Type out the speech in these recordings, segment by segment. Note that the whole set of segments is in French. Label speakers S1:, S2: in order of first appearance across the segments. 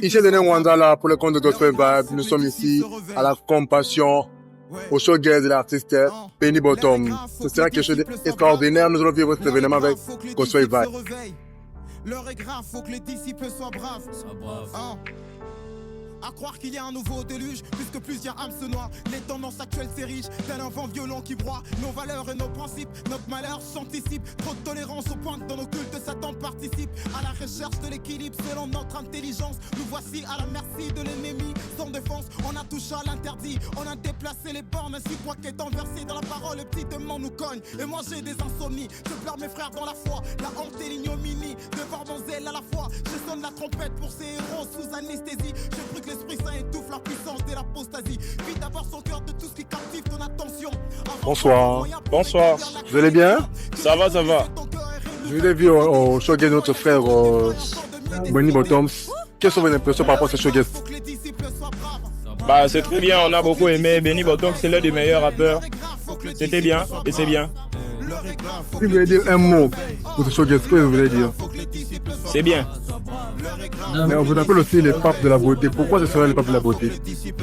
S1: Ici, Denis Wandala pour le compte de Gospel Vibe. Nous sommes ici à la Compassion, au showcase de l'artiste Benny Bottom. Ce sera quelque chose d'extraordinaire. Nous allons vivre cet événement avec Gospel Vibe.
S2: L'heure est grave, faut que les disciples soient braves. À croire qu'il y a un nouveau déluge, puisque plusieurs âmes se noient. Les tendances actuelles s'érigent, tel un vent violent qui broie nos valeurs et nos principes. Notre malheur s'anticipe, trop de tolérance au point que dans nos cultes Satan participe. À la recherche de l'équilibre selon notre intelligence. Nous voici à la merci de l'ennemi, sans défense. On a touché à l'interdit, on a déplacé les bornes. Ainsi quoi qu'étant versé dans la parole, le petit démon nous cogne. Et moi j'ai des insomnies, je pleure mes frères dans la foi. La honte et l'ignominie, devant mon zèle à la fois. Je sonne la trompette pour ces héros sous anesthésie. Je prie que l'Esprit Saint étouffe la puissance de l'apostasie. Vite d'avoir son cœur de tout ce qui captive ton attention.
S1: Bonsoir.
S3: Bonsoir.
S1: Vous allez bien?
S3: Ça va, ça va.
S1: Je vous ai vu au showcase de notre frère Benny Bottom. Quelles sont vos impressions par rapport à ce showcase?
S3: Bah, c'est très bien, on a beaucoup aimé. Benny Bottom, c'est l'un des meilleurs rappeurs. C'était bien, et c'est bien.
S1: Si vous voulez dire un mot pour ce showcase, qu'est-ce que vous voulez dire?
S3: C'est bien.
S1: Mais on vous appelle aussi les papes de la beauté. Pourquoi ce serait les papes de la beauté?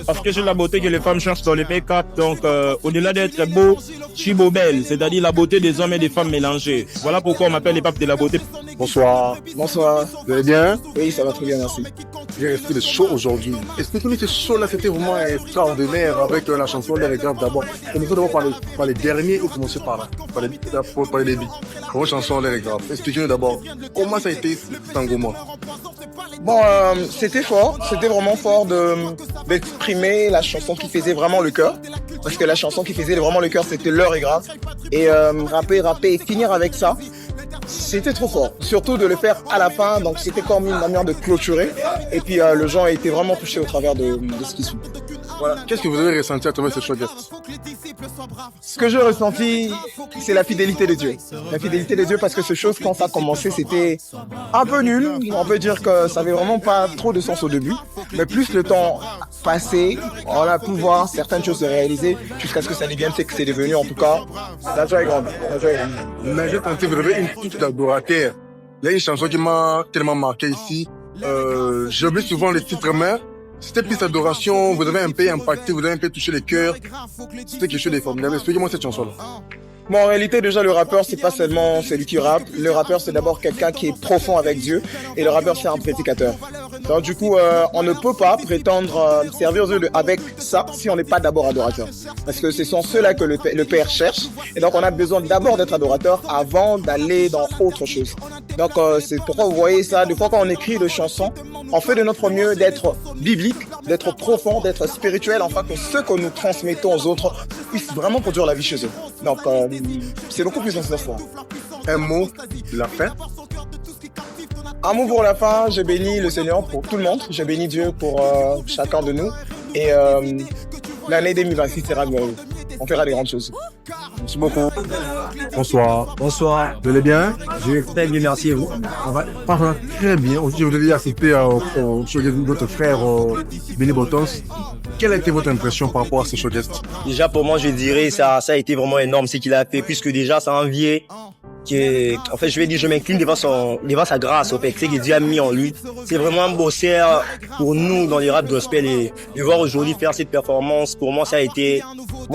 S3: Parce que c'est la beauté que les femmes cherchent dans les make-up. Donc, au-delà d'être beau, je suis beau belle. C'est-à-dire la beauté des hommes et des femmes mélangées. Voilà pourquoi on m'appelle les papes de la beauté.
S1: Bonsoir.
S4: Bonsoir.
S1: Vous allez bien?
S4: Oui, ça va très bien, merci.
S1: J'ai resté le show aujourd'hui. Expliquez-nous ce show-là, c'était vraiment extraordinaire avec la chanson Les Regards d'abord. Commençons d'abord par les derniers ou commencez par là, par les débuts. Votre chanson Les Regards. Expliquez-nous d'abord comment ça a été cet engouement.
S4: Bon, c'était fort, c'était vraiment fort d'exprimer la chanson qui faisait vraiment le cœur. Parce que la chanson qui faisait vraiment le cœur, c'était L'heure est grave. Et rapper et finir avec ça, c'était trop fort. Surtout de le faire à la fin, donc c'était comme une manière de clôturer. Et puis le gens a été vraiment touché au travers de ce qui suit.
S1: Voilà. Qu'est-ce que vous avez ressenti à travers ce showcase?
S4: Ce que j'ai ressenti, c'est la fidélité de Dieu. La fidélité de Dieu parce que ce chose, quand ça a commencé, c'était un peu nul. On peut dire que ça avait vraiment pas trop de sens au début. Mais plus le temps passé, on a pu voir certaines choses se réaliser jusqu'à ce que ça devienne ce que c'est devenu. En tout cas, la joie est grande. La joie est grande.
S1: Mais j'ai senti que vous avez une touche d'adorateur. Il y a une chanson qui m'a tellement marqué ici. J'oublie souvent les titres mères. C'était plus adoration, vous avez un peu impacté, vous avez un peu touché les cœurs. C'était quelque chose de formidable. Expliquez-moi cette chanson-là.
S4: Bon, en réalité, déjà, le rappeur, c'est pas seulement celui qui rappe. Le rappeur, c'est d'abord quelqu'un qui est profond avec Dieu. Et le rappeur, c'est un prédicateur. Donc, du coup, on ne peut pas prétendre servir Dieu avec ça si on n'est pas d'abord adorateur. Parce que ce sont ceux-là que le Père cherche. Et donc, on a besoin d'abord d'être adorateur avant d'aller dans autre chose. Donc, c'est pourquoi vous voyez ça. Des fois, quand on écrit des chansons, on fait de notre mieux d'être biblique, d'être profond, d'être spirituel, afin que ce que nous transmettons aux autres puissent vraiment produire la vie chez eux. Donc, c'est beaucoup plus dans ce sens.
S1: Un mot, la fin.
S4: Un mot pour la fin, je bénis le Seigneur pour tout le monde. Je bénis Dieu pour chacun de nous. Et l'année 2026 sera glorieuse. On fera des grandes choses.
S1: Merci beaucoup. Bonsoir.
S5: Bonsoir.
S1: Vous allez bien?
S5: Je vais très bien, merci et vous?
S1: Parle très bien. Aujourd'hui, vous avez assisté au showcase de votre frère Benny Bottom. Quelle a été votre impression par rapport à ce showcase?
S6: Déjà pour moi je dirais ça a été vraiment énorme ce qu'il a fait puisque déjà ça a envié en fait je vais dire je m'incline devant sa grâce au fait, ce que Dieu a mis en lui. C'est vraiment un bosser pour nous dans les rap gospel et de voir aujourd'hui faire cette performance pour moi ça a été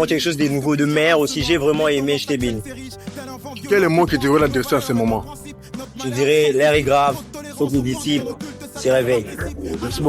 S6: quelque chose de nouveau, de meilleur aussi. J'ai vraiment aimé, j'étais béni.
S1: Quel est le mot qui devrait l'adresser à ce moment?
S6: Je dirais l'air est grave, faut que les disciples se réveillent.
S1: Merci beaucoup.